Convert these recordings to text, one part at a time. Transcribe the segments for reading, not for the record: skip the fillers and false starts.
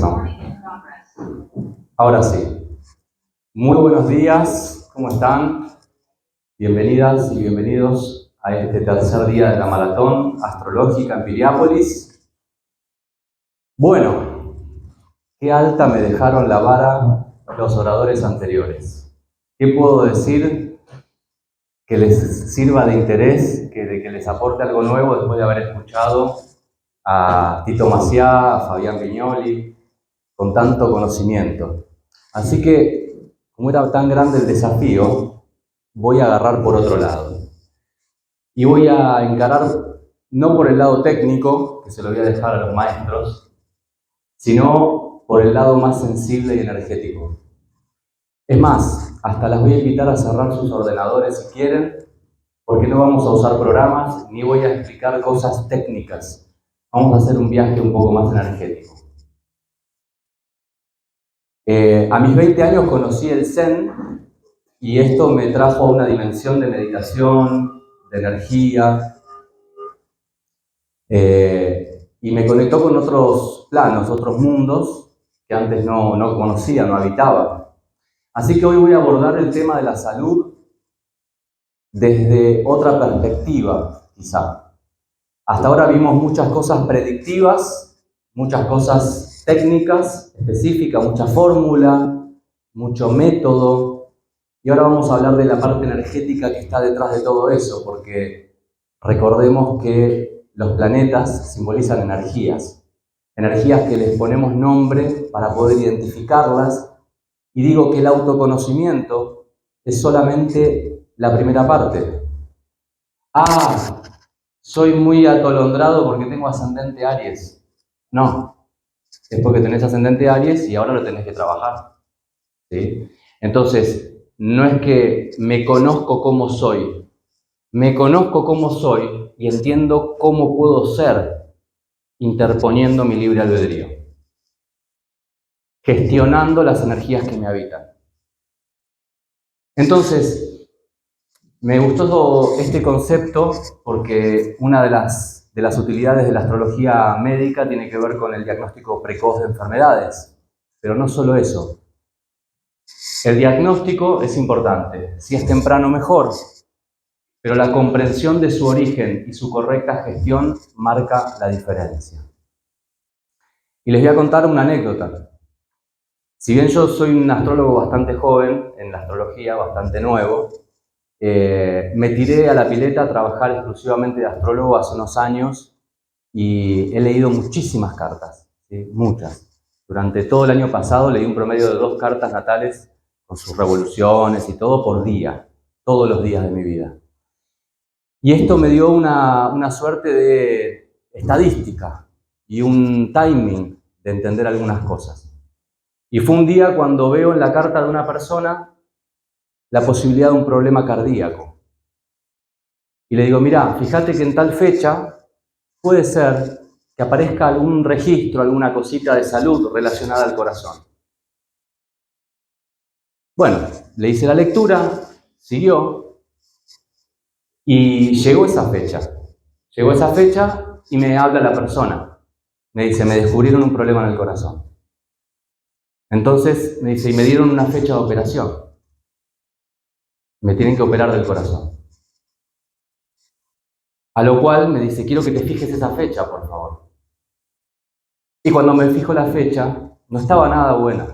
empezamos. Ahora sí. Muy buenos días, ¿cómo están? Bienvenidas y bienvenidos a este tercer día de la maratón astrológica en Piriápolis. Bueno, qué alta me dejaron la vara los oradores anteriores. ¿Qué puedo decir que les sirva de interés, que les aporte algo nuevo después de haber escuchado a Tito Maciá, a Fabián Viñoli, con tanto conocimiento? Así que, como era tan grande el desafío, voy a agarrar por otro lado. Y voy a encarar, no por el lado técnico, que se lo voy a dejar a los maestros, sino por el lado más sensible y energético. Es más, hasta las voy a invitar a cerrar sus ordenadores si quieren, porque no vamos a usar programas, ni voy a explicar cosas técnicas. Vamos a hacer un viaje un poco más energético. A mis 20 años conocí el Zen y esto me trajo a una dimensión de meditación, de energía, y me conectó con otros planos, otros mundos que antes no conocía, no habitaba. Así que hoy voy a abordar el tema de la salud desde otra perspectiva, quizá. Hasta ahora vimos muchas cosas predictivas, muchas cosas técnicas, específicas, mucha fórmula, mucho método. Y ahora vamos a hablar de la parte energética que está detrás de todo eso, porque recordemos que los planetas simbolizan energías que les ponemos nombre para poder identificarlas. Y digo que el autoconocimiento es solamente la primera parte. Soy muy atolondrado porque tengo ascendente Aries. No, es porque tenés ascendente Aries y ahora lo tenés que trabajar, ¿sí? Entonces, no es que me conozco cómo soy. Me conozco cómo soy y entiendo cómo puedo ser interponiendo mi libre albedrío, gestionando las energías que me habitan. Entonces, me gustó este concepto porque una de las utilidades de la astrología médica tiene que ver con el diagnóstico precoz de enfermedades. Pero no solo eso. El diagnóstico es importante. Si es temprano, mejor. Pero la comprensión de su origen y su correcta gestión marca la diferencia. Y les voy a contar una anécdota. Si bien yo soy un astrólogo bastante joven, en la astrología bastante nuevo, me tiré a la pileta a trabajar exclusivamente de astrólogo hace unos años y he leído muchísimas cartas, ¿sí? Muchas. Durante todo el año pasado leí un promedio de 2 cartas natales con sus revoluciones y todo por día, todos los días de mi vida. Y esto me dio una suerte de estadística y un timing de entender algunas cosas. Y fue un día cuando veo en la carta de una persona la posibilidad de un problema cardíaco. Y le digo, mirá, fíjate que en tal fecha puede ser que aparezca algún registro, alguna cosita de salud relacionada al corazón. Bueno, le hice la lectura, siguió, y llegó esa fecha. Llegó esa fecha y me habla la persona. Me dice, me descubrieron un problema en el corazón. Entonces me dice, y me dieron una fecha de operación. Me tienen que operar del corazón. A lo cual me dice, quiero que te fijes esa fecha, por favor. Y cuando me fijo la fecha, no estaba nada buena.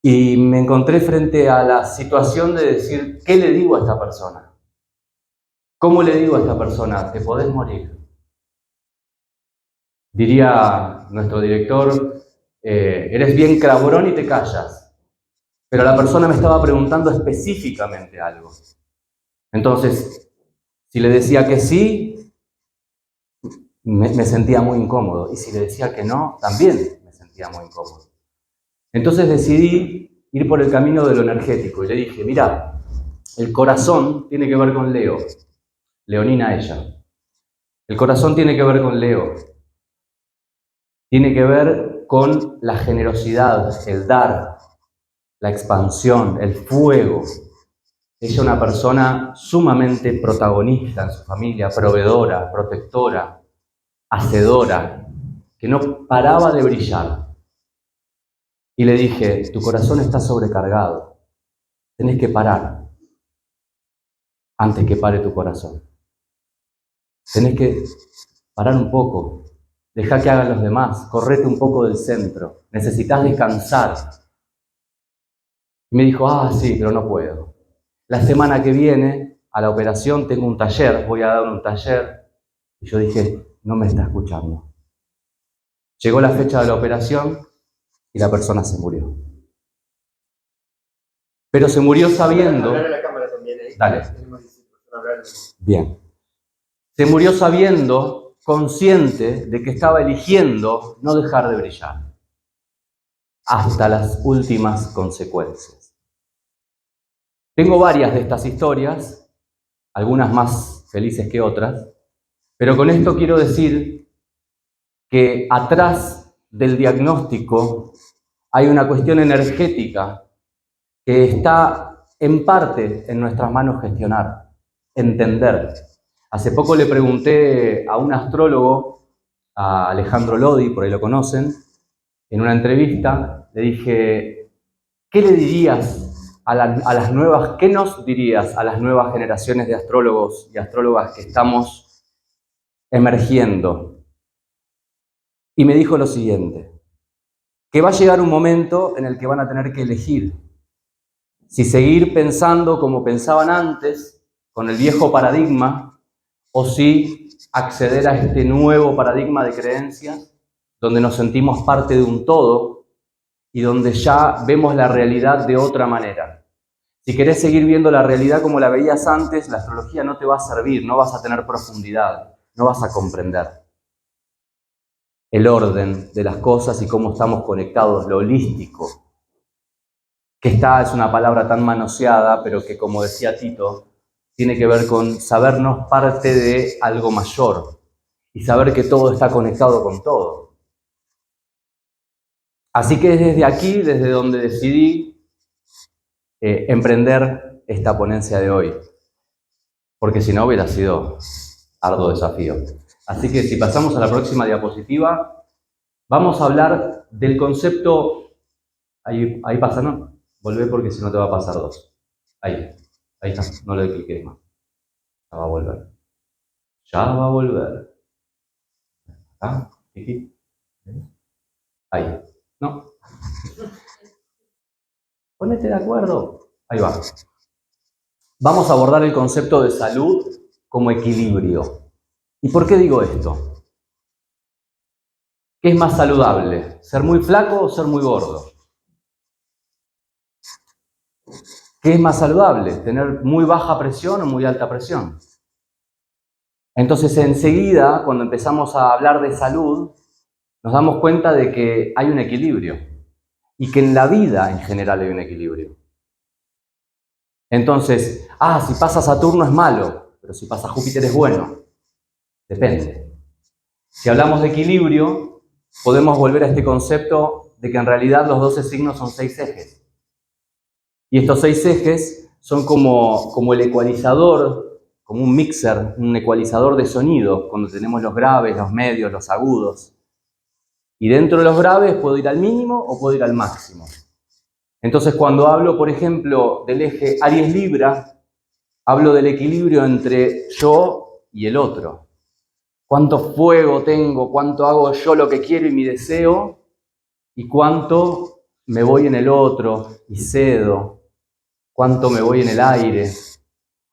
Y me encontré frente a la situación de decir, ¿qué le digo a esta persona? ¿Cómo le digo a esta persona? Te podés morir. Diría nuestro director, eres bien cabrón y te callas. Pero la persona me estaba preguntando específicamente algo. Entonces, si le decía que sí, me sentía muy incómodo. Y si le decía que no, también me sentía muy incómodo. Entonces decidí ir por el camino de lo energético. Y le dije, mira, el corazón tiene que ver con Leo. Leonina ella. El corazón tiene que ver con Leo. Tiene que ver con la generosidad, el dar, la expansión, el fuego. Ella es una persona sumamente protagonista en su familia, proveedora, protectora, hacedora. que no paraba de brillar. Y le dije, tu corazón está sobrecargado, tenés que parar antes que pare tu corazón. Tenés que parar un poco, dejá que hagan los demás, correte un poco del centro, necesitas descansar. Y me dijo, sí, pero no puedo. La semana que viene, a la operación, tengo un taller, voy a dar un taller. Y yo dije, no me está escuchando. Llegó la fecha de la operación y la persona se murió. Pero se murió sabiendo... Hablar a la cámara también, ¿eh? Dale. Bien. Se murió sabiendo, consciente de que estaba eligiendo no dejar de brillar. Hasta las últimas consecuencias. Tengo varias de estas historias, algunas más felices que otras, pero con esto quiero decir que atrás del diagnóstico hay una cuestión energética que está en parte en nuestras manos gestionar, entender. Hace poco le pregunté a un astrólogo, a Alejandro Lodi, por ahí lo conocen, en una entrevista, le dije, ¿qué le dirías a las nuevas, qué nos dirías a las nuevas generaciones de astrólogos y astrólogas que estamos emergiendo? Y me dijo lo siguiente, que va a llegar un momento en el que van a tener que elegir si seguir pensando como pensaban antes, con el viejo paradigma, o si acceder a este nuevo paradigma de creencias, donde nos sentimos parte de un todo y donde ya vemos la realidad de otra manera. Si querés seguir viendo la realidad como la veías antes, la astrología no te va a servir, no vas a tener profundidad, no vas a comprender el orden de las cosas y cómo estamos conectados, lo holístico. Que es una palabra tan manoseada, pero que, como decía Tito, tiene que ver con sabernos parte de algo mayor y saber que todo está conectado con todo. Así que es desde aquí, desde donde decidí emprender esta ponencia de hoy, porque si no hubiera sido arduo desafío. Así que si pasamos a la próxima diapositiva, vamos a hablar del concepto, ahí pasa, ¿no? Volvé porque si no te va a pasar dos. Ahí está, no le cliques más. Ya va a volver. Ya va a volver. ¿Ah? ¿Aquí? Ahí. No. Ponete de acuerdo. Ahí va. Vamos a abordar el concepto de salud como equilibrio. ¿Y por qué digo esto? ¿Qué es más saludable? ¿Ser muy flaco o ser muy gordo? ¿Qué es más saludable? ¿Tener muy baja presión o muy alta presión? Entonces, enseguida, cuando empezamos a hablar de salud, nos damos cuenta de que hay un equilibrio y que en la vida en general hay un equilibrio. Entonces, si pasa Saturno es malo, pero si pasa Júpiter es bueno. Depende. Si hablamos de equilibrio, podemos volver a este concepto de que en realidad los 12 signos son 6 ejes. Y estos 6 ejes son como el ecualizador, como un mixer, un ecualizador de sonido, cuando tenemos los graves, los medios, los agudos. Y dentro de los graves puedo ir al mínimo o puedo ir al máximo. Entonces, cuando hablo, por ejemplo, del eje Aries-Libra, hablo del equilibrio entre yo y el otro. Cuánto fuego tengo, cuánto hago yo lo que quiero y mi deseo, y cuánto me voy en el otro y cedo, cuánto me voy en el aire,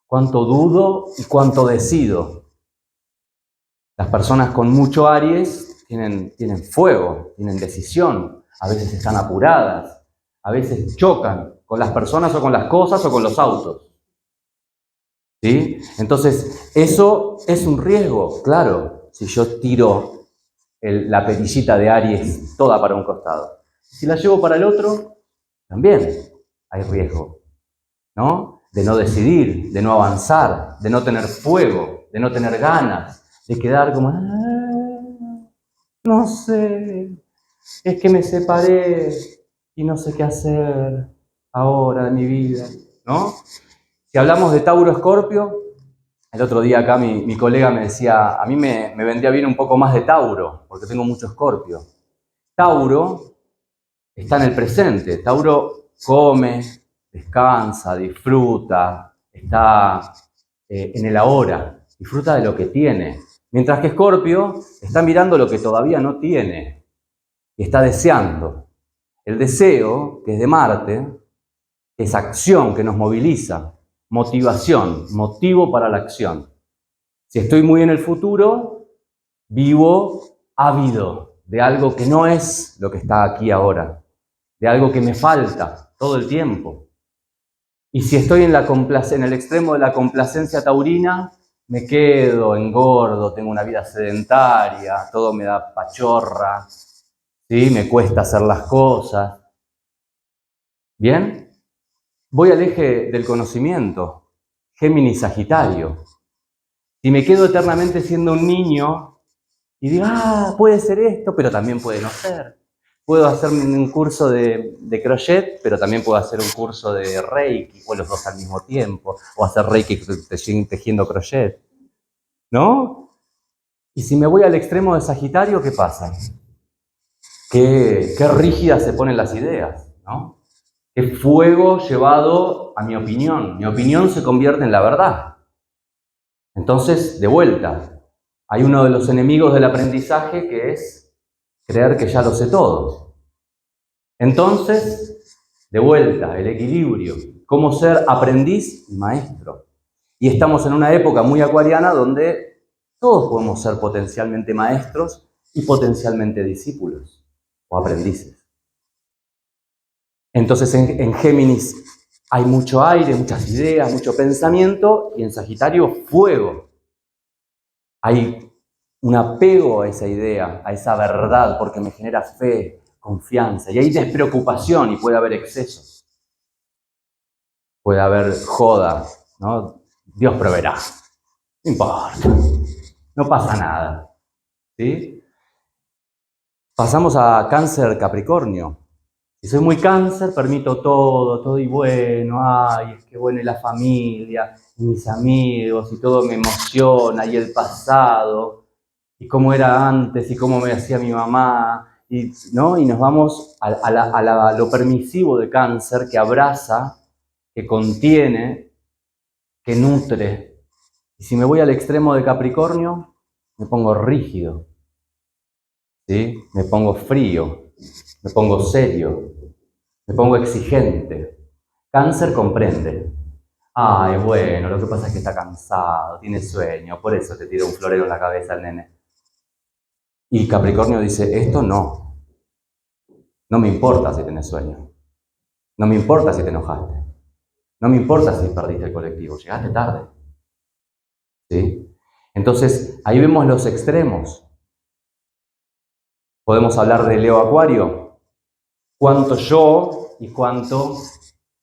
cuánto dudo y cuánto decido. Las personas con mucho Aries tienen fuego, tienen decisión, a veces están apuradas, a veces chocan con las personas o con las cosas o con los autos. ¿Sí? Entonces, eso es un riesgo, claro, si yo tiro la perillita de Aries toda para un costado. Si la llevo para el otro, también hay riesgo, ¿no? De no decidir, de no avanzar, de no tener fuego, de no tener ganas, de quedar como, no sé, es que me separé y no sé qué hacer ahora de mi vida, ¿no? Si hablamos de Tauro-Escorpio, El otro día acá mi colega me decía, a mí me vendría bien un poco más de Tauro, porque tengo mucho Escorpio. Tauro está en el presente. Tauro come, descansa, disfruta, está en el ahora, disfruta de lo que tiene. Mientras que Escorpio está mirando lo que todavía no tiene y está deseando. El deseo, que es de Marte, es acción que nos moviliza, motivación, motivo para la acción. Si estoy muy en el futuro, vivo ávido de algo que no es lo que está aquí ahora, de algo que me falta todo el tiempo. Y si estoy en el extremo de la complacencia taurina, me quedo, engordo, tengo una vida sedentaria, todo me da pachorra, ¿sí? Me cuesta hacer las cosas. ¿Bien? Voy al eje del conocimiento, Géminis-Sagitario. Si me quedo eternamente siendo un niño y digo, puede ser esto, pero también puede no ser. Puedo hacer un curso de crochet, pero también puedo hacer un curso de Reiki, o los dos al mismo tiempo, o hacer Reiki tejiendo crochet, ¿no? Y si me voy al extremo de Sagitario, ¿qué pasa? Qué rígidas se ponen las ideas, ¿no? Qué fuego llevado a mi opinión. Mi opinión se convierte en la verdad. Entonces, de vuelta, hay uno de los enemigos del aprendizaje que es creer que ya lo sé todo. Entonces, de vuelta, el equilibrio. Cómo ser aprendiz y maestro. Y estamos en una época muy acuariana donde todos podemos ser potencialmente maestros y potencialmente discípulos o aprendices. Entonces en Géminis hay mucho aire, muchas ideas, mucho pensamiento, y en Sagitario fuego. Hay un apego a esa idea, a esa verdad, porque me genera fe, confianza, y hay despreocupación y puede haber excesos. Puede haber joda, ¿no? Dios proveerá. No importa, no pasa nada, ¿sí? Pasamos a Cáncer Capricornio. Si soy muy Cáncer, permito todo y bueno, es que bueno, y la familia, y mis amigos, y todo me emociona, y el pasado, y cómo era antes, y cómo me hacía mi mamá, ¿no? Y nos vamos a lo permisivo de Cáncer, que abraza, que contiene, que nutre. Y si me voy al extremo de Capricornio, me pongo rígido, ¿sí? Me pongo frío, me pongo serio, me pongo exigente. Cáncer comprende. Bueno, lo que pasa es que está cansado, tiene sueño, por eso te tira un florero en la cabeza el nene. Y Capricornio dice, esto no. No me importa si tenés sueño. No me importa si te enojaste. No me importa si perdiste el colectivo, llegaste tarde. ¿Sí? Entonces, ahí vemos los extremos. Podemos hablar de Leo Acuario. Cuánto yo y cuánto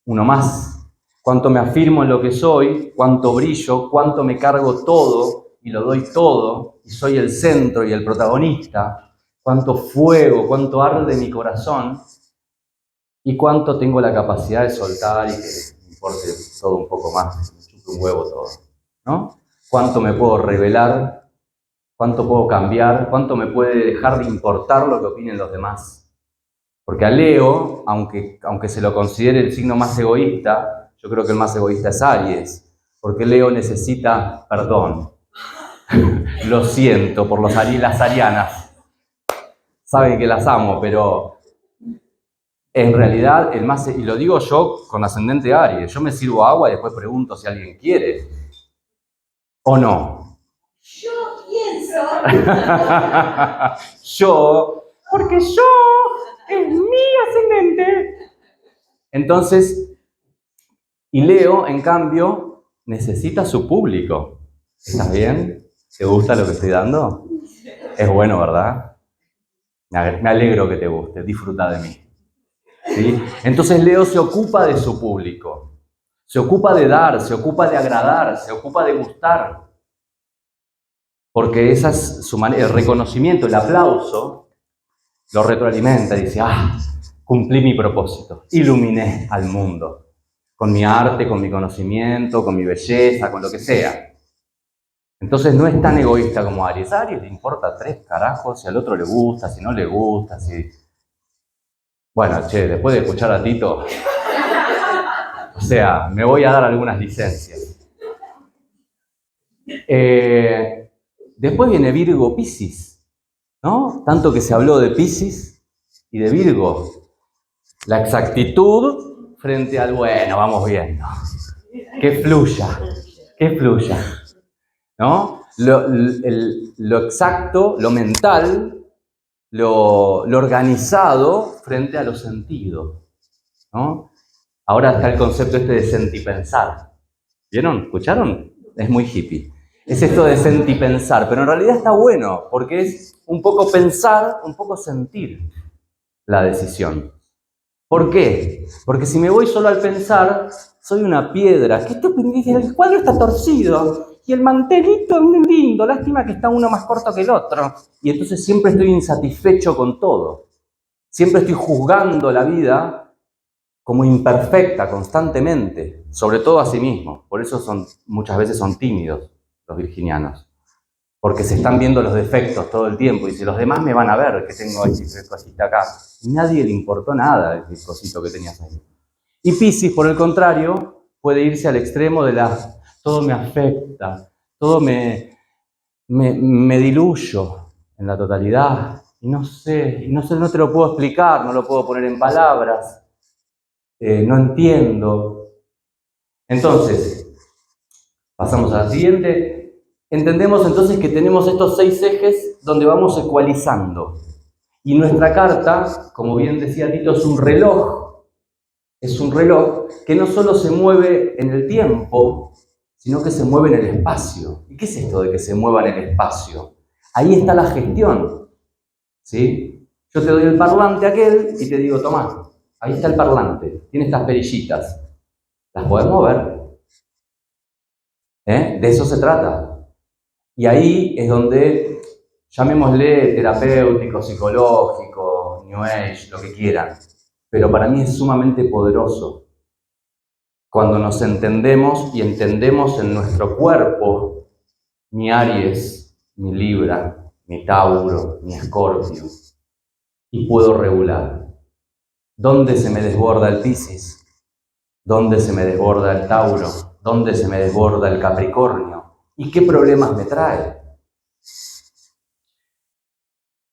uno más. Cuánto me afirmo en lo que soy, cuánto brillo, cuánto me cargo todo y lo doy todo y soy el centro y el protagonista. Cuánto fuego, cuánto arde mi corazón y cuánto tengo la capacidad de soltar y que me importe todo un poco más, me chupe un huevo todo, ¿no? Cuánto me puedo revelar, cuánto puedo cambiar, cuánto me puede dejar de importar lo que opinen los demás. Porque a Leo, aunque se lo considere el signo más egoísta, yo creo que el más egoísta es Aries, porque Leo necesita perdón. Lo siento por las arianas. Saben que las amo, pero en realidad, y lo digo yo con ascendente Aries, yo me sirvo agua y después pregunto si alguien quiere. ¿O no? Yo pienso. Porque yo es mi ascendente. Entonces, y Leo, en cambio, necesita su público. ¿Estás bien? ¿Te gusta lo que estoy dando? Es bueno, ¿verdad? Me alegro que te guste, disfruta de mí. ¿Sí? Entonces Leo se ocupa de su público. Se ocupa de dar, se ocupa de agradar, se ocupa de gustar. Porque esa es su manera, el reconocimiento, el aplauso, lo retroalimenta y dice, cumplí mi propósito, iluminé al mundo. Con mi arte, con mi conocimiento, con mi belleza, con lo que sea. Entonces no es tan egoísta como Aries. A Aries le importa 3 carajos si al otro le gusta, si no le gusta, si... Bueno, che, después de escuchar a Tito, o sea, me voy a dar algunas licencias. Después viene Virgo Piscis, ¿no? Tanto que se habló de Piscis y de Virgo. La exactitud frente al bueno, vamos viendo. Que fluya, ¿no? Lo exacto, lo mental, lo organizado frente a lo sentido, ¿no? Ahora está el concepto este de sentipensar. ¿Vieron? ¿Escucharon? Es muy hippie. Es esto de sentipensar, pero en realidad está bueno, porque es un poco pensar, un poco sentir la decisión. ¿Por qué? Porque si me voy solo al pensar, soy una piedra. Que esto, el cuadro está torcido y el mantelito es muy lindo, lástima que está uno más corto que el otro. Y entonces siempre estoy insatisfecho con todo. Siempre estoy juzgando la vida como imperfecta constantemente, sobre todo a sí mismo. Por eso muchas veces son tímidos los virginianos. Porque se están viendo los defectos todo el tiempo. Y si los demás me van a ver que tengo ese cosita acá. Y nadie le importó nada ese cosito que tenías ahí. Y Piscis, por el contrario, puede irse al extremo de todo me afecta, todo me diluyo en la totalidad. Y no te lo puedo explicar, no lo puedo poner en palabras. No entiendo. Entonces, pasamos a la siguiente. Entendemos entonces que tenemos estos 6 ejes donde vamos ecualizando. Y nuestra carta, como bien decía Tito, es un reloj. Es un reloj que no solo se mueve en el tiempo, sino que se mueve en el espacio. ¿Y qué es esto de que se mueva en el espacio? Ahí está la gestión. ¿Sí? Yo te doy el parlante aquel y te digo, tomá, ahí está el parlante. Tiene estas perillitas. ¿Las podés mover? De eso se trata. Y ahí es donde, llamémosle terapéutico, psicológico, New Age, lo que quieran, pero para mí es sumamente poderoso cuando nos entendemos y entendemos en nuestro cuerpo mi Aries, mi Libra, mi Tauro, mi Escorpio, y puedo regular. ¿Dónde se me desborda el Piscis? ¿Dónde se me desborda el Tauro? ¿Dónde se me desborda el Capricornio? ¿Y qué problemas me trae?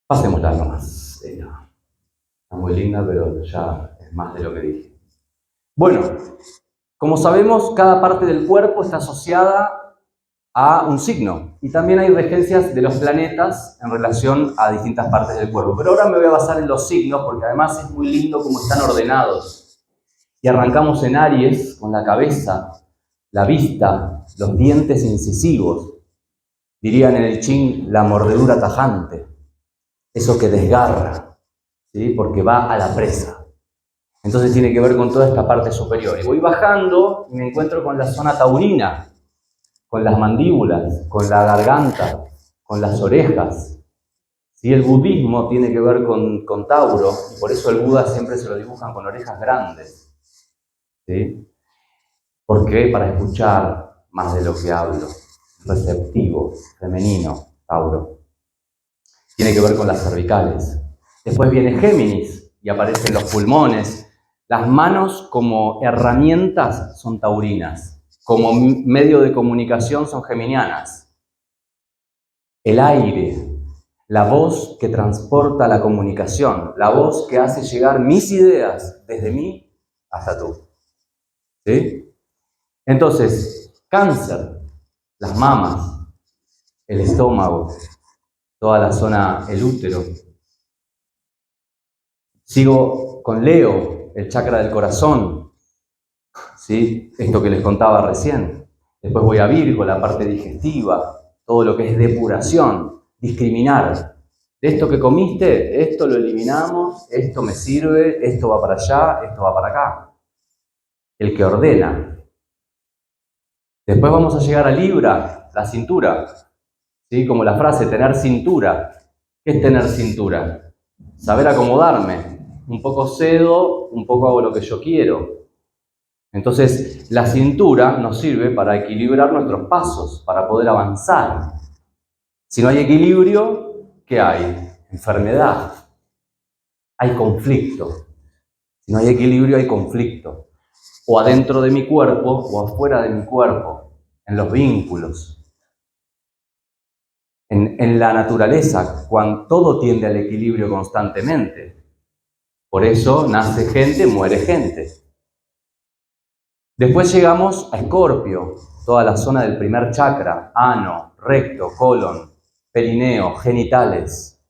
Pasémosla nomás. Está muy linda, pero ya es más de lo que dije. Bueno, como sabemos, cada parte del cuerpo está asociada a un signo. Y también hay regencias de los planetas en relación a distintas partes del cuerpo. Pero ahora me voy a basar en los signos, porque además es muy lindo cómo están ordenados. Y arrancamos en Aries, con la cabeza, la vista, los dientes incisivos. Dirían en el Qing, la mordedura tajante. Eso que desgarra, ¿sí? Porque va a la presa. Entonces tiene que ver con toda esta parte superior. Y voy bajando y me encuentro con la zona taurina, con las mandíbulas, con la garganta, con las orejas. ¿Sí? El budismo tiene que ver con Tauro, y por eso el Buda siempre se lo dibujan con orejas grandes. ¿Sí? ¿Por qué? Para escuchar más de lo que hablo. Receptivo, femenino, Tauro. Tiene que ver con las cervicales. Después viene Géminis y aparecen los pulmones. Las manos como herramientas son taurinas. Como medio de comunicación son geminianas. El aire, la voz que transporta la comunicación, la voz que hace llegar mis ideas desde mí hasta tú. ¿Sí? Entonces, Cáncer, las mamas, el estómago, toda la zona, el útero. Sigo con Leo, el chakra del corazón, ¿sí? Esto que les contaba recién. Después voy a Virgo, la parte digestiva, todo lo que es depuración, discriminar. De esto que comiste, esto lo eliminamos, esto me sirve, esto va para allá, esto va para acá. El que ordena. Después vamos a llegar a Libra, la cintura. ¿Sí? Como la frase, tener cintura. ¿Qué es tener cintura? Saber acomodarme. Un poco cedo, un poco hago lo que yo quiero. Entonces, la cintura nos sirve para equilibrar nuestros pasos, para poder avanzar. Si no hay equilibrio, ¿qué hay? Enfermedad. Hay conflicto. Si no hay equilibrio, hay conflicto. O adentro de mi cuerpo o afuera de mi cuerpo, en los vínculos. En la naturaleza, cuando todo tiende al equilibrio constantemente. Por eso nace gente, muere gente. Después llegamos a Escorpio, toda la zona del primer chakra, ano, recto, colon, perineo, genitales.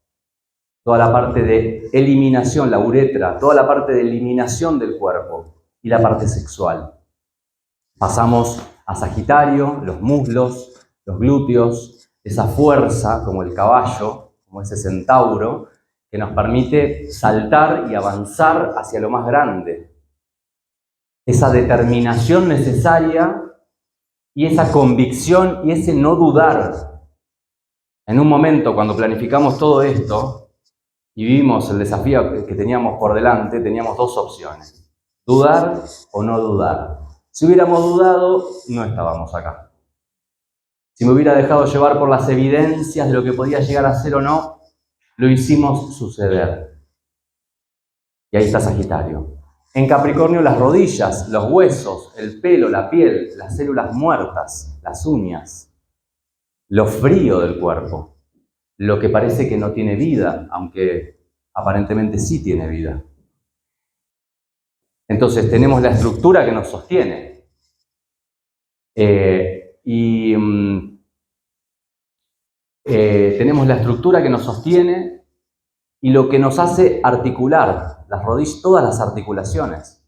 Toda la parte de eliminación, la uretra, toda la parte de eliminación del cuerpo y la parte sexual. Pasamos a Sagitario, los muslos, los glúteos, esa fuerza como el caballo, como ese centauro, que nos permite saltar y avanzar hacia lo más grande. Esa determinación necesaria y esa convicción y ese no dudar. En un momento, cuando planificamos todo esto y vimos el desafío que teníamos por delante, teníamos dos opciones: dudar o no dudar. Si hubiéramos dudado, no estábamos acá. Si me hubiera dejado llevar por las evidencias de lo que podía llegar a ser o no, lo hicimos suceder. Y ahí está Sagitario. En Capricornio, las rodillas, los huesos, el pelo, la piel, las células muertas, las uñas, lo frío del cuerpo, lo que parece que no tiene vida, aunque aparentemente sí tiene vida. Entonces tenemos la estructura que nos sostiene. Tenemos la estructura que nos sostiene y lo que nos hace articular las rodillas, todas las articulaciones.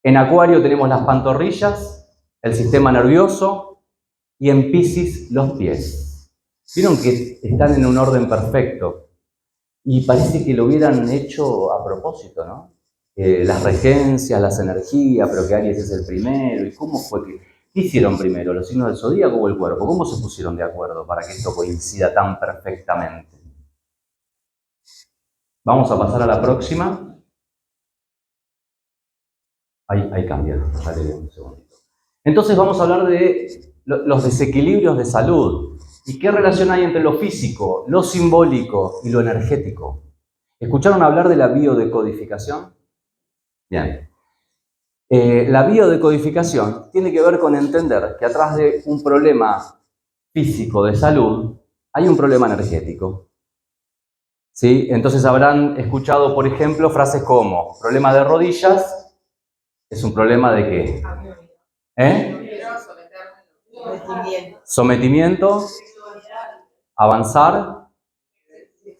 En Acuario tenemos las pantorrillas, el sistema nervioso y en Piscis los pies. Vieron que están en un orden perfecto y parece que lo hubieran hecho a propósito, ¿no? Las regencias, las energías, pero que Aries es el primero. ¿Y cómo fue que? ¿Qué hicieron primero? ¿Los signos del zodíaco o el cuerpo? ¿Cómo se pusieron de acuerdo para que esto coincida tan perfectamente? Vamos a pasar a la próxima. Ahí cambia. Dale un segundito. Entonces vamos a hablar de los desequilibrios de salud. ¿Y qué relación hay entre lo físico, lo simbólico y lo energético? ¿Escucharon hablar de la biodecodificación? Bien. La biodecodificación tiene que ver con entender que atrás de un problema físico de salud hay un problema energético. ¿Sí? Entonces habrán escuchado, por ejemplo, frases como problema de rodillas es un problema de ¿qué? Sometimiento, avanzar,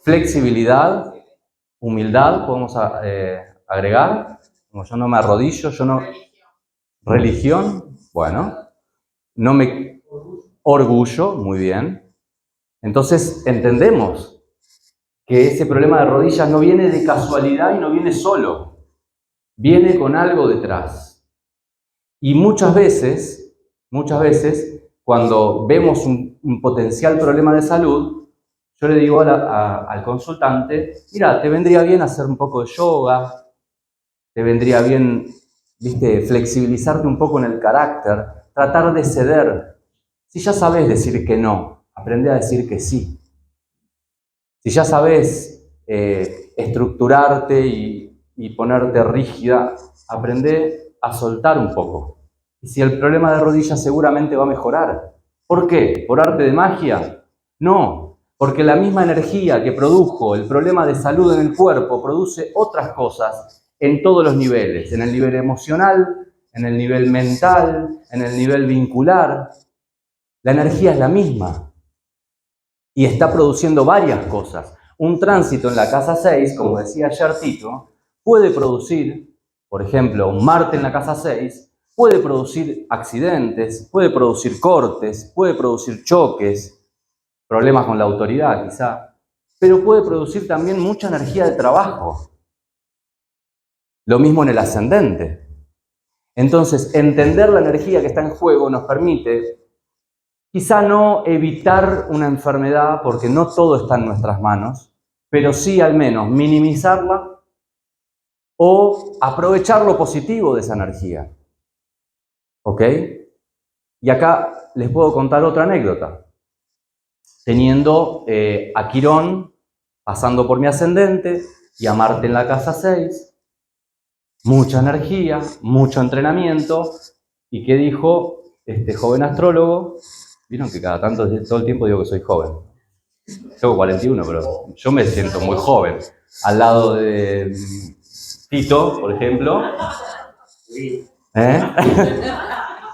flexibilidad, humildad, podemos agregar. Como yo no me arrodillo, yo no... Religión, bueno. No me... Orgullo, muy bien. Entonces entendemos que ese problema de rodillas no viene de casualidad y no viene solo. Viene con algo detrás. Y muchas veces, cuando vemos un potencial problema de salud, yo le digo al consultante, mira, te vendría bien hacer un poco de yoga, te vendría bien, flexibilizarte un poco en el carácter, tratar de ceder. Si ya sabes decir que no, aprende a decir que sí. Si ya sabes estructurarte y ponerte rígida, aprende a soltar un poco. Y si el problema de rodillas seguramente va a mejorar. ¿Por qué? ¿Por arte de magia? No, porque la misma energía que produjo el problema de salud en el cuerpo produce otras cosas en todos los niveles, en el nivel emocional, en el nivel mental, en el nivel vincular. La energía es la misma y está produciendo varias cosas. Un tránsito en la casa 6, como decía ayer Tito, puede producir, por ejemplo, un Marte en la casa 6, puede producir accidentes, puede producir cortes, puede producir choques, problemas con la autoridad quizá, pero puede producir también mucha energía de trabajo. Lo mismo en el ascendente. Entonces, entender la energía que está en juego nos permite quizá no evitar una enfermedad, porque no todo está en nuestras manos, pero sí al menos minimizarla o aprovechar lo positivo de esa energía. ¿Ok? Y acá les puedo contar otra anécdota. Teniendo a Quirón pasando por mi ascendente y a Marte en la casa 6, mucha energía, mucho entrenamiento. ¿Y qué dijo este joven astrólogo? Vieron que cada tanto, todo el tiempo digo que soy joven. Tengo 41, pero yo me siento muy joven. Al lado de Tito, por ejemplo.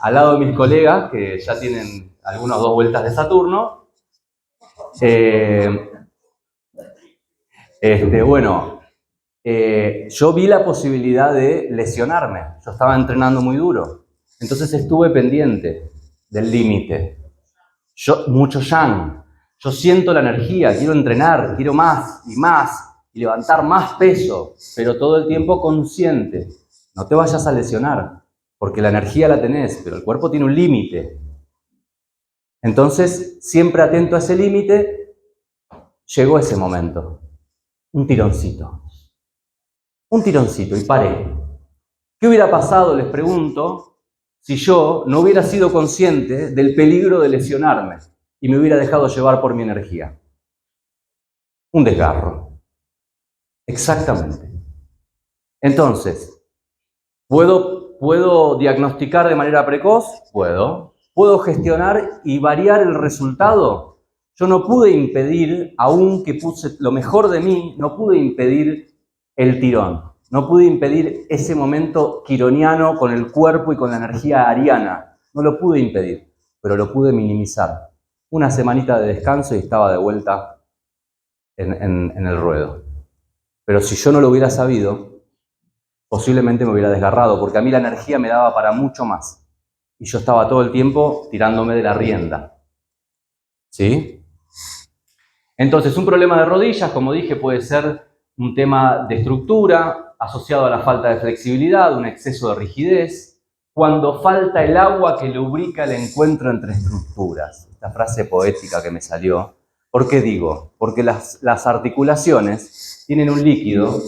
Al lado de mis colegas, que ya tienen algunas 2 vueltas de Saturno. Yo vi la posibilidad de lesionarme. Yo estaba entrenando muy duro. Entonces estuve pendiente del límite. Mucho yang. Yo siento la energía, quiero entrenar, quiero más y levantar más peso, pero todo el tiempo consciente. No te vayas a lesionar, porque la energía la tenés, pero el cuerpo tiene un límite. Entonces, siempre atento a ese límite, llegó ese momento. Un tironcito y paré. ¿Qué hubiera pasado, les pregunto, si yo no hubiera sido consciente del peligro de lesionarme y me hubiera dejado llevar por mi energía? Un desgarro. Exactamente. Entonces, ¿puedo diagnosticar de manera precoz? Puedo. ¿Puedo gestionar y variar el resultado? Yo no pude impedir, aunque puse lo mejor de mí, no pude impedir el tirón. No pude impedir ese momento quironiano con el cuerpo y con la energía ariana. No lo pude impedir, pero lo pude minimizar. Una semanita de descanso y estaba de vuelta en el ruedo. Pero si yo no lo hubiera sabido, posiblemente me hubiera desgarrado, porque a mí la energía me daba para mucho más. Y yo estaba todo el tiempo tirándome de la rienda. ¿Sí? Entonces, un problema de rodillas, como dije, puede ser un tema de estructura asociado a la falta de flexibilidad, un exceso de rigidez, cuando falta el agua que lubrica el encuentro entre estructuras. Esta frase poética que me salió. ¿Por qué digo? Porque las articulaciones tienen un líquido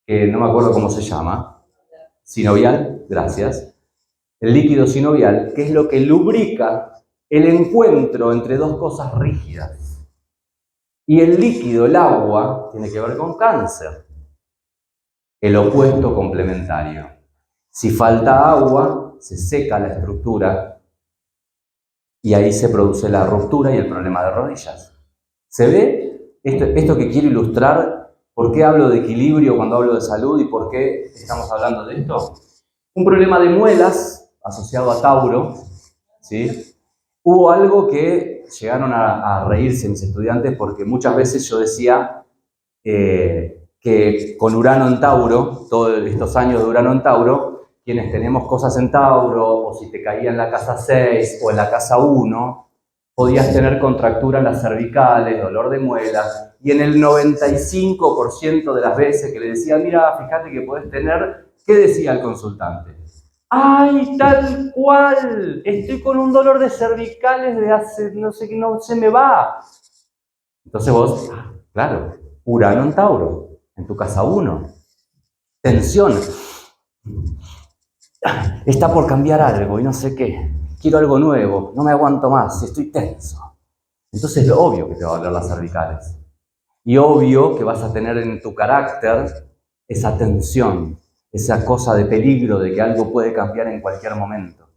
que no me acuerdo cómo se llama, sinovial, gracias. El líquido sinovial, que es lo que lubrica el encuentro entre 2 cosas rígidas. Y el líquido, el agua, tiene que ver con cáncer, el opuesto complementario. Si falta agua, se seca la estructura y ahí se produce la ruptura y el problema de rodillas. ¿Se ve? Esto que quiero ilustrar, ¿por qué hablo de equilibrio cuando hablo de salud y por qué estamos hablando de esto? Un problema de muelas asociado a Tauro, ¿sí? Hubo algo que llegaron a reírse mis estudiantes porque muchas veces yo decía que con Urano en Tauro, todos estos años de Urano en Tauro, quienes tenemos cosas en Tauro, o si te caía en la casa 6 o en la casa 1, podías tener contractura en las cervicales, dolor de muelas, y en el 95% de las veces que le decía, mira, fíjate que podés tener, ¿qué decía el consultante? ¡Ay, tal cual! Estoy con un dolor de cervicales de hace, no sé qué, no se me va. Entonces vos, claro, Urano en Tauro, en tu casa 1. Tensión. Está por cambiar algo y no sé qué. Quiero algo nuevo, no me aguanto más, estoy tenso. Entonces es obvio que te va a doler las cervicales. Y obvio que vas a tener en tu carácter esa tensión, esa cosa de peligro de que algo puede cambiar en cualquier momento.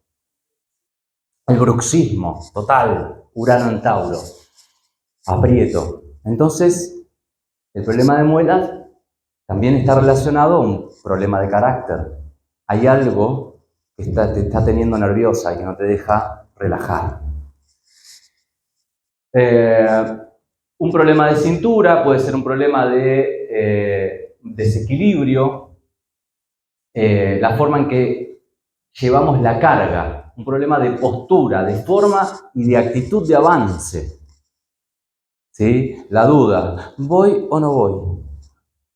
El bruxismo, total, Urano en Tauro, aprieto. Entonces, el problema de muelas también está relacionado a un problema de carácter. Hay algo que te está teniendo nerviosa y que no te deja relajar. Un problema de cintura puede ser un problema de desequilibrio, la forma en que llevamos la carga, un problema de postura, de forma y de actitud de avance. ¿Sí? La duda, ¿voy o no voy?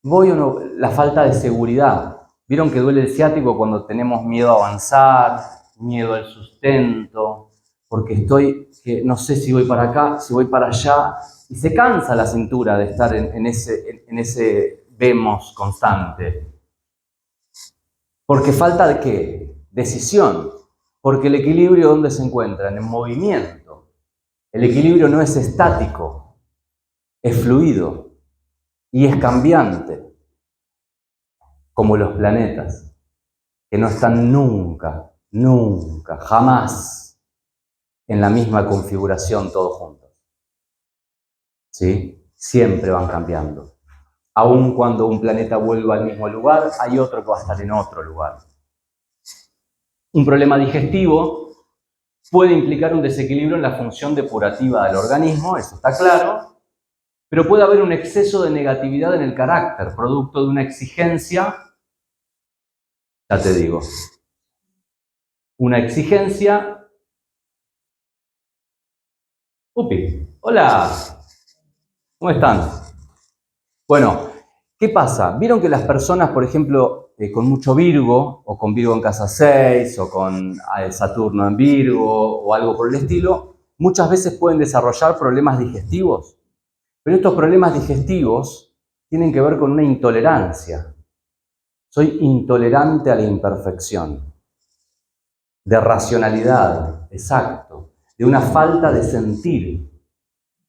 ¿Voy o no? La falta de seguridad. ¿Vieron que duele el ciático cuando tenemos miedo a avanzar, miedo al sustento? Porque que no sé si voy para acá, si voy para allá. Y se cansa la cintura de estar en ese vemos constante. Porque falta de ¿qué? Decisión. Porque el equilibrio, ¿dónde se encuentra? En el movimiento. El equilibrio no es estático, es fluido y es cambiante, como los planetas, que no están nunca, nunca, jamás en la misma configuración todos juntos. ¿Sí? Siempre van cambiando. Aun cuando un planeta vuelva al mismo lugar, hay otro que va a estar en otro lugar. Un problema digestivo puede implicar un desequilibrio en la función depurativa del organismo, eso está claro, pero puede haber un exceso de negatividad en el carácter, producto de una exigencia, ya te digo, una exigencia. Upi, hola, ¿cómo están? Bueno, ¿qué pasa? Vieron que las personas, por ejemplo, con mucho Virgo, o con Virgo en casa 6, o con Saturno en Virgo, o algo por el estilo, muchas veces pueden desarrollar problemas digestivos. Pero estos problemas digestivos tienen que ver con una intolerancia. Soy intolerante a la imperfección. De racionalidad, exacto. De una falta de sentir.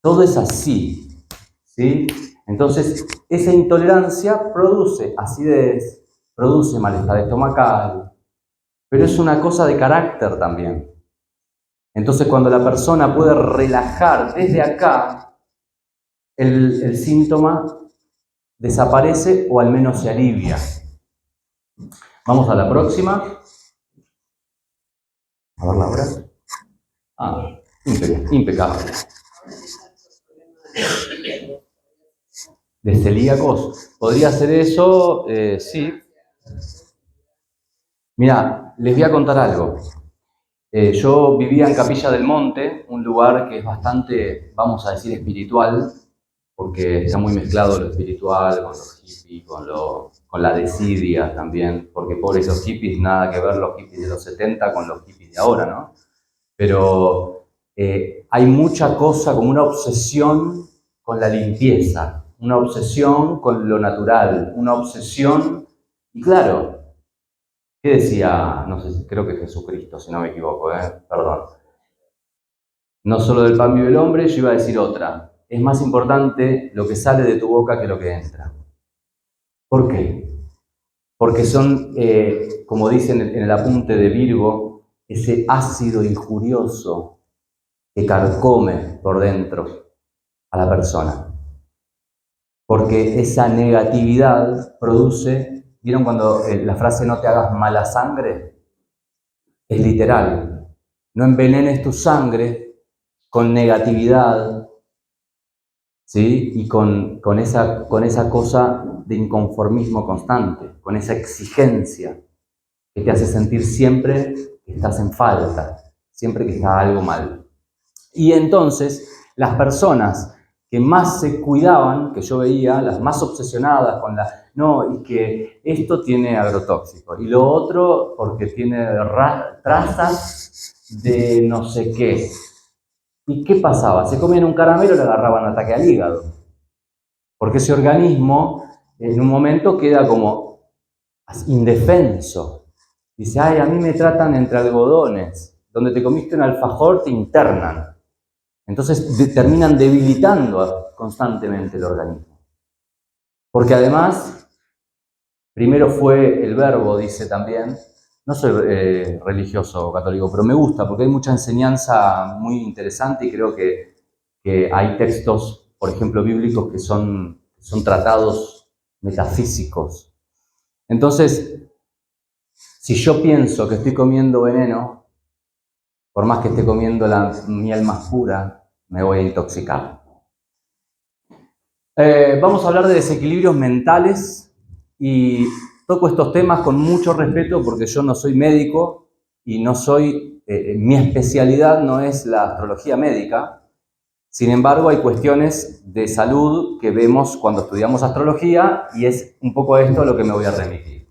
Todo es así, ¿sí? Entonces, esa intolerancia produce acidez, produce malestar estomacal, pero es una cosa de carácter también. Entonces, cuando la persona puede relajar desde acá, el síntoma desaparece o al menos se alivia. Vamos a la próxima. A ver la hora. Ah, impecable. De celíacos. ¿Podría ser eso? Sí. Mirá, les voy a contar algo. Yo vivía en Capilla del Monte, un lugar que es bastante, vamos a decir, espiritual, porque está muy mezclado lo espiritual con los hippies, con la desidia también, porque pobres los hippies, nada que ver los hippies de los 70 con los hippies de ahora, ¿no? Pero hay mucha cosa, como una obsesión con la limpieza, una obsesión con lo natural, una obsesión, y claro, ¿qué decía? No sé, creo que Jesucristo, si no me equivoco, perdón. No solo del pan vive el hombre, yo iba a decir otra. Es más importante lo que sale de tu boca que lo que entra. ¿Por qué? Porque son, como dicen en el apunte de Virgo, ese ácido injurioso que carcome por dentro a la persona. Porque esa negatividad produce, ¿vieron cuando la frase no te hagas mala sangre? Es literal. No envenenes tu sangre con negatividad, ¿sí? Y con esa cosa de inconformismo constante, con esa exigencia que te hace sentir siempre que estás en falta, siempre que está algo mal. Y entonces, las personas que más se cuidaban, que yo veía, las más obsesionadas con no, y que esto tiene agrotóxico, y lo otro porque tiene trazas de no sé qué. ¿Y qué pasaba? Se comían un caramelo y le agarraban ataque al hígado. Porque ese organismo en un momento queda como indefenso. Dice, ay, a mí me tratan entre algodones. Donde te comiste un alfajor te internan. Entonces terminan debilitando constantemente el organismo. Porque además, primero fue el verbo, dice también. No soy religioso católico, pero me gusta porque hay mucha enseñanza muy interesante y creo que hay textos, por ejemplo, bíblicos que son tratados metafísicos. Entonces, si yo pienso que estoy comiendo veneno, por más que esté comiendo la miel más pura, me voy a intoxicar. Vamos a hablar de desequilibrios mentales y toco estos temas con mucho respeto porque yo no soy médico y no soy, mi especialidad no es la astrología médica. Sin embargo, hay cuestiones de salud que vemos cuando estudiamos astrología y es un poco a esto a lo que me voy a remitir.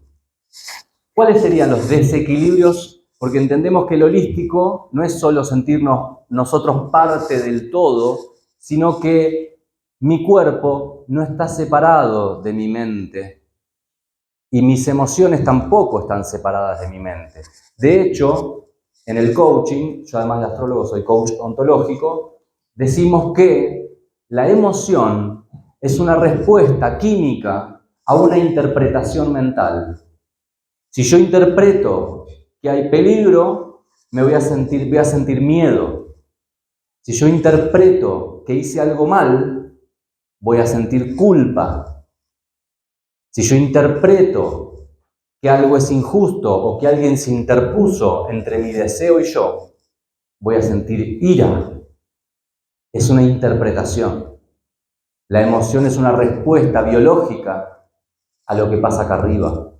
¿Cuáles serían los desequilibrios? Porque entendemos que el holístico no es solo sentirnos nosotros parte del todo, sino que mi cuerpo no está separado de mi mente y mis emociones tampoco están separadas de mi mente. De hecho, en el coaching, yo además de astrólogo soy coach ontológico, decimos que la emoción es una respuesta química a una interpretación mental. Si yo interpreto que hay peligro, voy a sentir miedo. Si yo interpreto que hice algo mal, voy a sentir culpa. Si yo interpreto que algo es injusto o que alguien se interpuso entre mi deseo y yo, voy a sentir ira. Es una interpretación. La emoción es una respuesta biológica a lo que pasa acá arriba.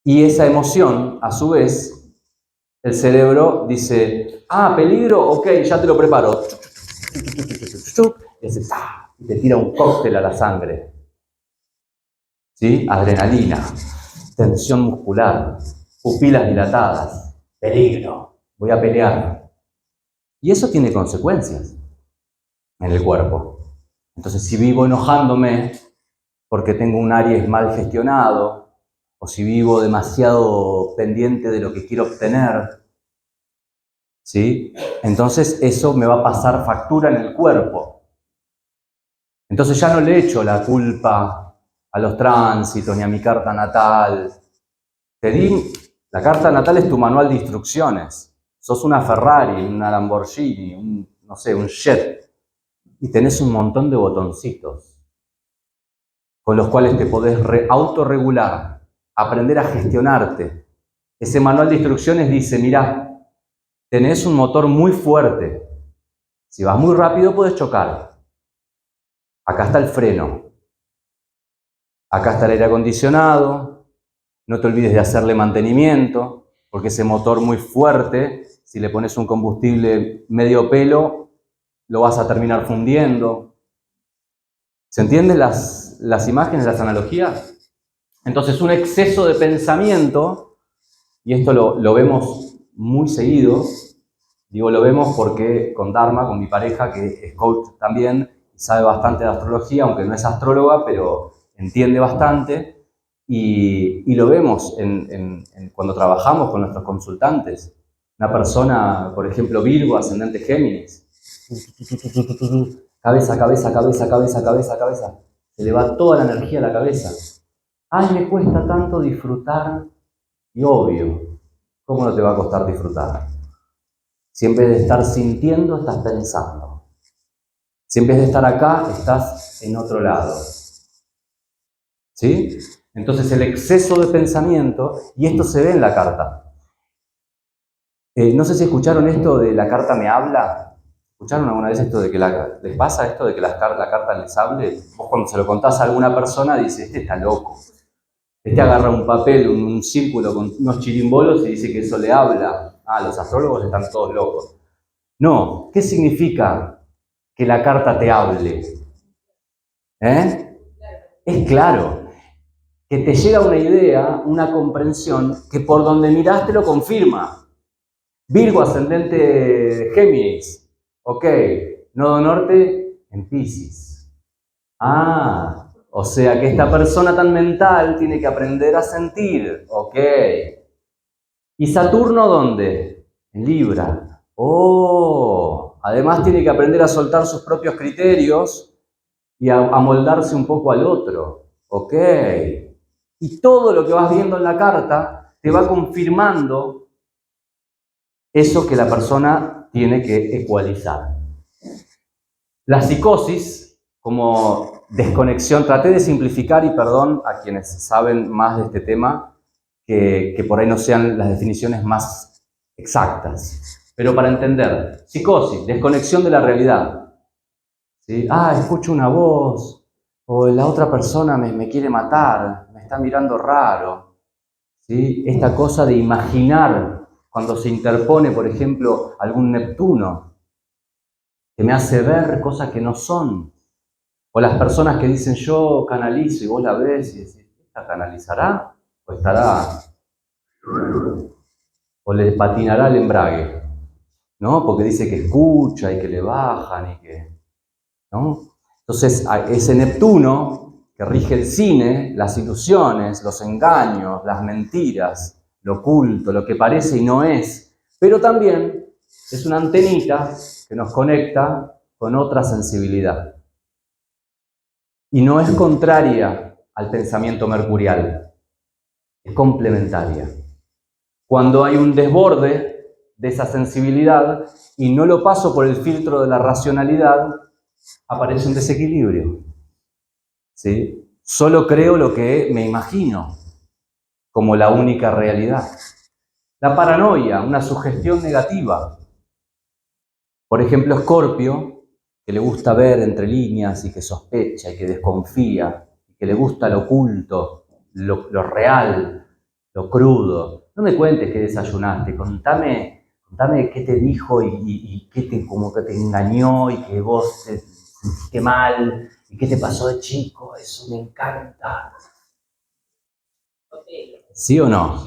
Y esa emoción, a su vez, el cerebro dice, peligro, ok, ya te lo preparo. Y te tira un cóctel a la sangre. ¿Sí? Adrenalina, tensión muscular, pupilas dilatadas, peligro, voy a pelear. Y eso tiene consecuencias en el cuerpo. Entonces, si vivo enojándome porque tengo un Aries mal gestionado, o si vivo demasiado pendiente de lo que quiero obtener, ¿sí? Entonces eso me va a pasar factura en el cuerpo. Entonces ya no le echo la culpa a los tránsitos ni a mi carta natal. La carta natal es tu manual de instrucciones. Sos una Ferrari, una Lamborghini, un jet. Y tenés un montón de botoncitos con los cuales te podés autorregular, aprender a gestionarte. Ese manual de instrucciones dice, mirá, tenés un motor muy fuerte. Si vas muy rápido podés chocar. Acá está el freno. Acá está el aire acondicionado. No te olvides de hacerle mantenimiento, porque ese motor muy fuerte, si le pones un combustible medio pelo, lo vas a terminar fundiendo. ¿Se entienden las imágenes, las analogías? Entonces, un exceso de pensamiento, y esto lo vemos muy seguido, digo lo vemos porque con Dharma, con mi pareja, que es coach también, sabe bastante de astrología, aunque no es astróloga, pero entiende bastante, y lo vemos cuando trabajamos con nuestros consultantes. Una persona, por ejemplo, Virgo, ascendente Géminis, cabeza, cabeza, cabeza, cabeza, cabeza, cabeza, se le va toda la energía a la cabeza. Ay, me cuesta tanto disfrutar, y obvio, ¿cómo no te va a costar disfrutar? Si en vez de estar sintiendo, estás pensando. Si en vez de estar acá, estás en otro lado. ¿Sí? Entonces el exceso de pensamiento, y esto se ve en la carta. No sé si escucharon esto de la carta me habla. ¿Escucharon alguna vez esto de que les pasa esto de que la carta les hable? Vos cuando se lo contás a alguna persona, dice, este está loco. Este agarra un papel, un círculo con unos chirimbolos y dice que eso le habla. Los astrólogos están todos locos. No, ¿qué significa que la carta te hable? Es claro, que te llega una idea, una comprensión, que por donde mirás te lo confirma. Virgo, ascendente Géminis. Ok, nodo norte en Piscis. O sea que esta persona tan mental tiene que aprender a sentir. Ok. ¿Y Saturno dónde? En Libra. Además tiene que aprender a soltar sus propios criterios y a moldarse un poco al otro. Ok. Y todo lo que vas viendo en la carta te va confirmando eso que la persona tiene que ecualizar. La psicosis, como desconexión, traté de simplificar y perdón a quienes saben más de este tema, que por ahí no sean las definiciones más exactas. Pero para entender, psicosis, desconexión de la realidad. ¿Sí? Escucho una voz, o la otra persona me quiere matar, me está mirando raro. ¿Sí? Esta cosa de imaginar cuando se interpone, por ejemplo, algún Neptuno, que me hace ver cosas que no son. O las personas que dicen, yo canalizo, y vos la ves y decís, ¿esta canalizará? ¿O estará? ¿O le patinará el embrague? ¿No? Porque dice que escucha y que le bajan y que... ¿no? Entonces, ese Neptuno que rige el cine, las ilusiones, los engaños, las mentiras, lo oculto, lo que parece y no es, pero también es una antenita que nos conecta con otra sensibilidad. Y no es contraria al pensamiento mercurial, es complementaria. Cuando hay un desborde de esa sensibilidad y no lo paso por el filtro de la racionalidad, aparece un desequilibrio. ¿Sí? Solo creo lo que me imagino como la única realidad. La paranoia, una sugestión negativa. Por ejemplo, Escorpio, que le gusta ver entre líneas y que sospecha y que desconfía, y que le gusta lo oculto, lo real, lo crudo. No me cuentes qué desayunaste, contame qué te dijo y como que te engañó y que vos te sentiste mal y qué te pasó de chico, eso me encanta. ¿Sí o no?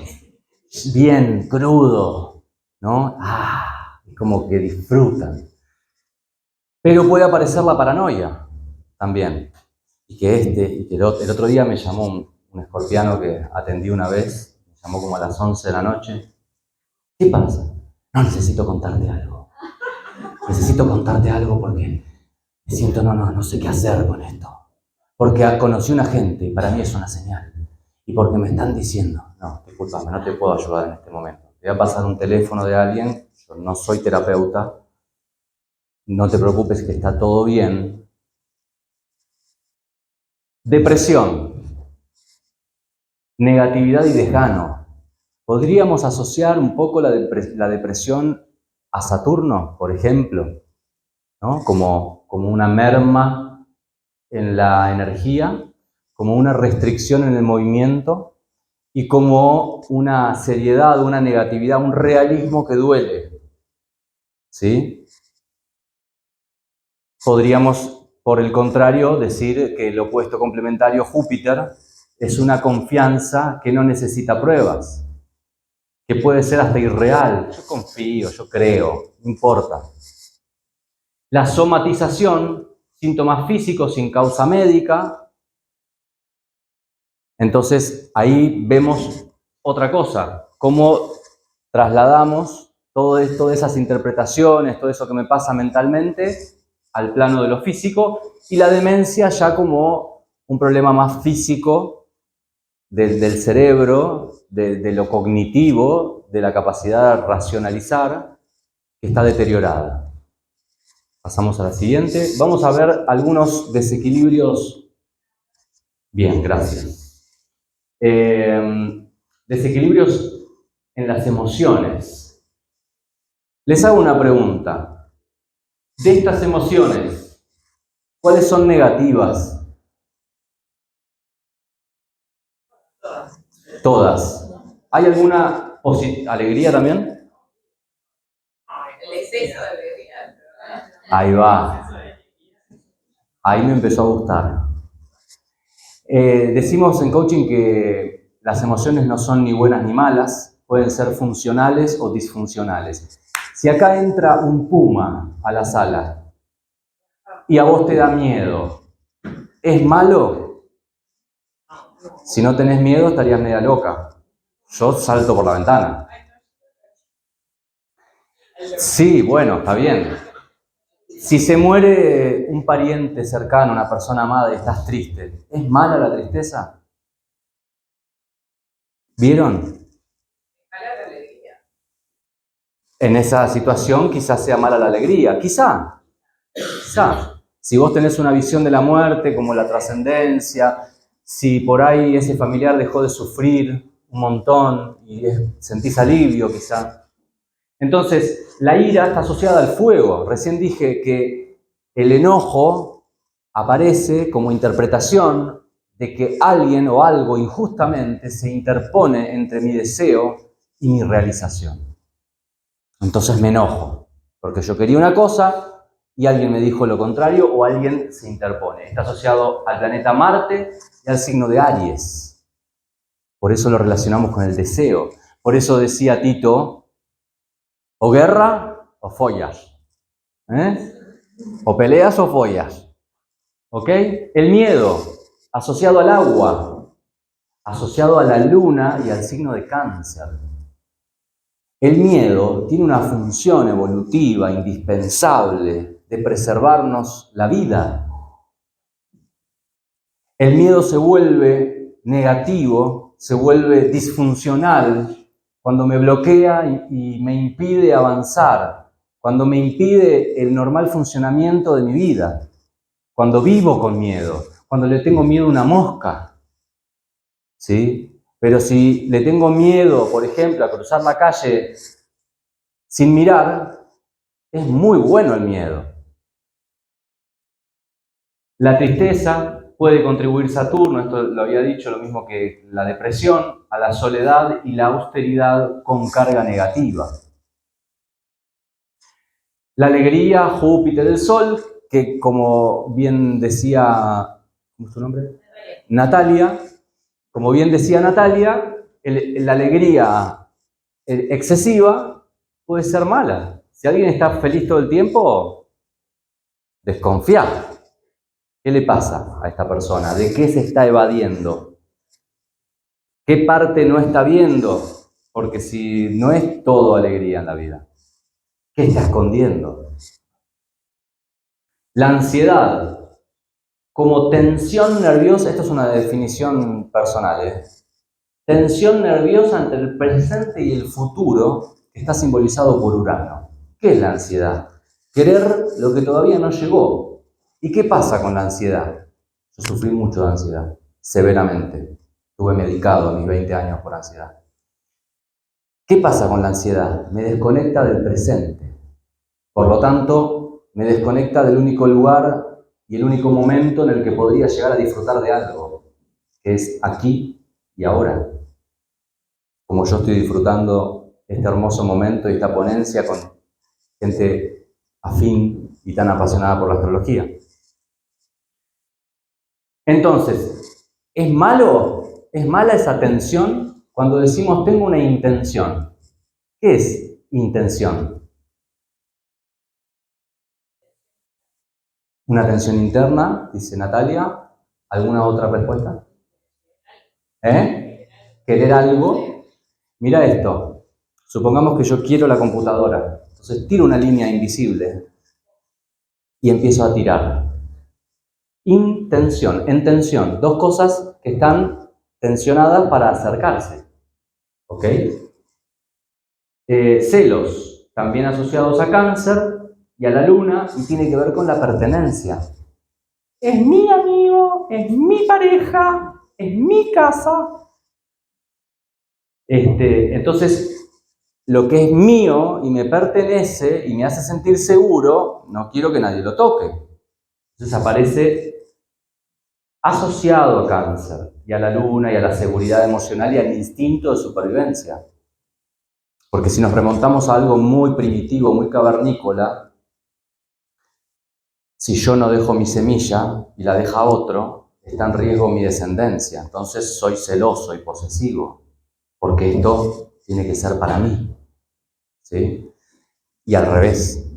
Bien crudo, ¿no? Como que disfrutan. Pero puede aparecer la paranoia también. Y que el otro día me llamó un escorpiano que atendí una vez, me llamó como a las 11 de la noche. ¿Qué pasa? No, necesito contarte algo. Necesito contarte algo porque me siento, no sé qué hacer con esto. Porque conocí una gente y para mí es una señal. Y porque me están diciendo, no, discúlpame, no te puedo ayudar en este momento. Te voy a pasar un teléfono de alguien, yo no soy terapeuta, no te preocupes que está todo bien. Depresión, negatividad y desgano. ¿Podríamos asociar un poco la depresión a Saturno, por ejemplo? ¿No? Como una merma en la energía, como una restricción en el movimiento y como una seriedad, una negatividad, un realismo que duele. ¿Sí? Podríamos, por el contrario, decir que el opuesto complementario, Júpiter, es una confianza que no necesita pruebas, que puede ser hasta irreal. Yo confío, yo creo, no importa. La somatización, síntomas físicos sin causa médica. Entonces, ahí vemos otra cosa, cómo trasladamos todo esto, de esas interpretaciones, todo eso que me pasa mentalmente, al plano de lo físico, y la demencia ya como un problema más físico del cerebro, de lo cognitivo, de la capacidad de racionalizar, que está deteriorada. Pasamos a la siguiente. Vamos a ver algunos desequilibrios. Bien, gracias. Desequilibrios en las emociones. Les hago una pregunta. De estas emociones, ¿cuáles son negativas? Todas. ¿Hay alguna alegría también? El exceso de alegría. Ahí va. Ahí me empezó a gustar. Decimos en coaching que las emociones no son ni buenas ni malas, pueden ser funcionales o disfuncionales. Si acá entra un puma a la sala y a vos te da miedo, ¿es malo? Si no tenés miedo estarías media loca. Yo salto por la ventana. Sí, bueno, está bien. Si se muere un pariente cercano, una persona amada y estás triste, ¿es mala la tristeza? ¿Vieron? En esa situación quizás sea mala la alegría. Quizá. Si vos tenés una visión de la muerte como la trascendencia, si por ahí ese familiar dejó de sufrir un montón y sentís alivio quizá. Entonces, la ira está asociada al fuego. Recién dije que el enojo aparece como interpretación de que alguien o algo injustamente se interpone entre mi deseo y mi realización. Entonces me enojo, porque yo quería una cosa y alguien me dijo lo contrario o alguien se interpone. Está asociado al planeta Marte y al signo de Aries. Por eso lo relacionamos con el deseo. Por eso decía Tito, o guerra o follas. O peleas o follas. ¿Ok? El miedo, asociado al agua, asociado a la luna y al signo de Cáncer. El miedo tiene una función evolutiva indispensable de preservarnos la vida. El miedo se vuelve negativo, se vuelve disfuncional cuando me bloquea y me impide avanzar, cuando me impide el normal funcionamiento de mi vida, cuando vivo con miedo, cuando le tengo miedo a una mosca, ¿sí? Pero si le tengo miedo, por ejemplo, a cruzar la calle sin mirar, es muy bueno el miedo. La tristeza puede contribuir Saturno, esto lo había dicho, lo mismo que la depresión, a la soledad y la austeridad con carga negativa. La alegría, Júpiter, el Sol, que como bien decía, ¿cómo es tu nombre? Natalia. Como bien decía Natalia, la alegría excesiva puede ser mala. Si alguien está feliz todo el tiempo, desconfía. ¿Qué le pasa a esta persona? ¿De qué se está evadiendo? ¿Qué parte no está viendo? Porque si no es todo alegría en la vida, ¿qué está escondiendo? La ansiedad, como tensión nerviosa, esto es una definición personal, tensión nerviosa entre el presente y el futuro, que está simbolizado por Urano. ¿Qué es la ansiedad? Querer lo que todavía no llegó. ¿Y qué pasa con la ansiedad? Yo sufrí mucho de ansiedad, severamente. Estuve medicado a mis 20 años por ansiedad. ¿Qué pasa con la ansiedad? Me desconecta del presente. Por lo tanto, me desconecta del único lugar y el único momento en el que podría llegar a disfrutar de algo, que es aquí y ahora. Como yo estoy disfrutando este hermoso momento y esta ponencia con gente afín y tan apasionada por la astrología. Entonces, ¿es malo? ¿Es mala esa tensión? Cuando decimos tengo una intención. ¿Qué es intención? Una tensión interna, dice Natalia. ¿Alguna otra respuesta? ¿Querer algo? Mira esto. Supongamos que yo quiero la computadora. Entonces tiro una línea invisible y empiezo a tirar. Intención, en tensión. Dos cosas que están tensionadas para acercarse. ¿Ok? Celos, también asociados a Cáncer y a la Luna, y tiene que ver con la pertenencia. Es mi amigo, es mi pareja, es mi casa. Entonces, lo que es mío y me pertenece y me hace sentir seguro, no quiero que nadie lo toque. Entonces aparece asociado a Cáncer y a la Luna y a la seguridad emocional y al instinto de supervivencia. Porque si nos remontamos a algo muy primitivo, muy cavernícola, si yo no dejo mi semilla y la deja otro, está en riesgo mi descendencia. Entonces soy celoso y posesivo, porque esto tiene que ser para mí. ¿Sí? Y al revés,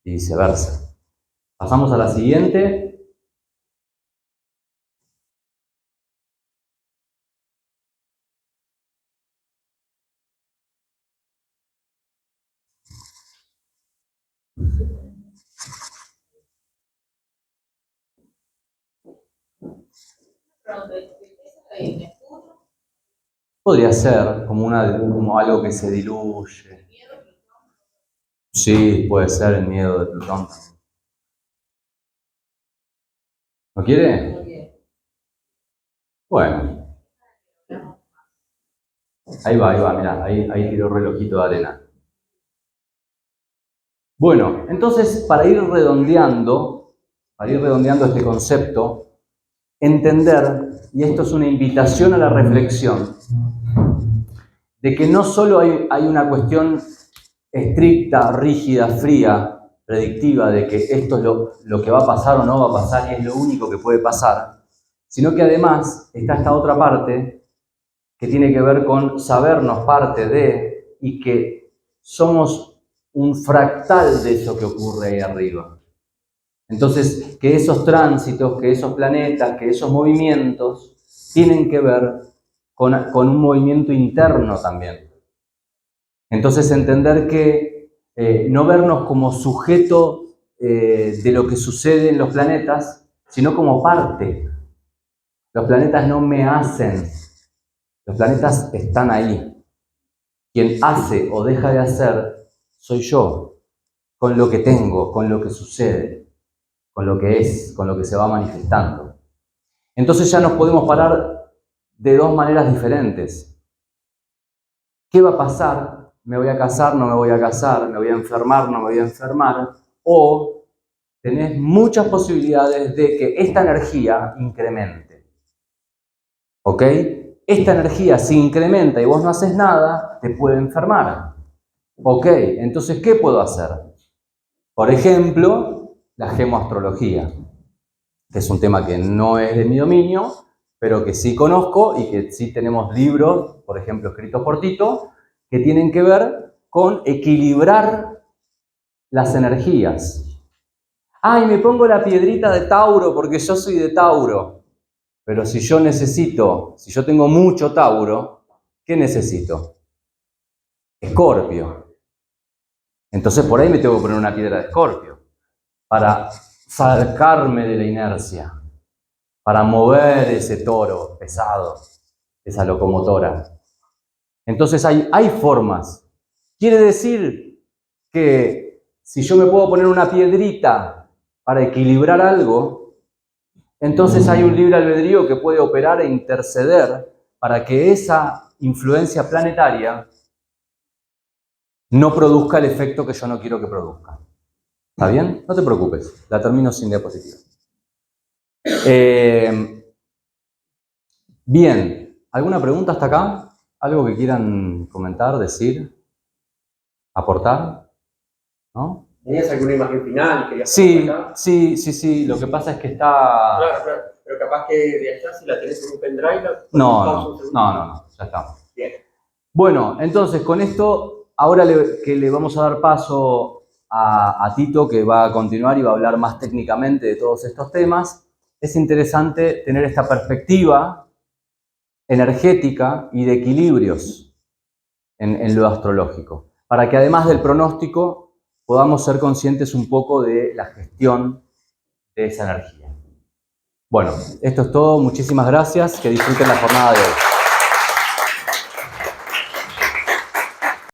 y viceversa. Pasamos a la siguiente. Podría ser como algo que se diluye. Sí, puede ser el miedo de Plutón. ¿No quiere? Bueno. Ahí va, mirá, ahí tiró relojito de arena. Bueno, entonces para ir redondeando este concepto, entender, y esto es una invitación a la reflexión, de que no solo hay una cuestión estricta, rígida, fría, predictiva, de que esto es lo que va a pasar o no va a pasar y es lo único que puede pasar, sino que además está esta otra parte que tiene que ver con sabernos parte de y que somos un fractal de eso que ocurre ahí arriba. Entonces, que esos tránsitos, que esos planetas, que esos movimientos tienen que ver con un movimiento interno también. Entonces entender que no vernos como sujeto de lo que sucede en los planetas, sino como parte. Los planetas no me hacen, los planetas están ahí. Quien hace o deja de hacer soy yo, con lo que tengo, con lo que sucede, con lo que es, con lo que se va manifestando. Entonces ya nos podemos parar de dos maneras diferentes. ¿Qué va a pasar? ¿Me voy a casar? ¿No me voy a casar? ¿Me voy a enfermar? ¿No me voy a enfermar? O tenés muchas posibilidades de que esta energía incremente. ¿Ok? Esta energía, si incrementa y vos no haces nada, te puede enfermar. ¿Ok? Entonces, ¿qué puedo hacer? Por ejemplo, la gemoastrología, que es un tema que no es de mi dominio, pero que sí conozco y que sí tenemos libros, por ejemplo, escritos por Tito, que tienen que ver con equilibrar las energías. ¡Ay, me pongo la piedrita de Tauro porque yo soy de Tauro! Pero si yo tengo mucho Tauro, ¿qué necesito? Escorpio. Entonces por ahí me tengo que poner una piedra de Escorpio para sacarme de la inercia, para mover ese toro pesado, esa locomotora. Entonces hay formas. Quiere decir que si yo me puedo poner una piedrita para equilibrar algo, entonces hay un libre albedrío que puede operar e interceder para que esa influencia planetaria no produzca el efecto que yo no quiero que produzca. ¿Está bien? No te preocupes, la termino sin diapositiva. Bien, ¿alguna pregunta hasta acá? ¿Algo que quieran comentar, decir, aportar? ¿No? ¿Tenías alguna imagen final? Sí. Lo que pasa es que está... Claro. Pero capaz que de allá, si la tenés en un pendrive... No, ya está. Bien. Bueno, entonces con esto, ahora que le vamos a dar paso a Tito, que va a continuar y va a hablar más técnicamente de todos estos temas, es interesante tener esta perspectiva energética y de equilibrios en lo astrológico, para que además del pronóstico podamos ser conscientes un poco de la gestión de esa energía. Bueno, esto es todo. Muchísimas gracias. Que disfruten la jornada de hoy.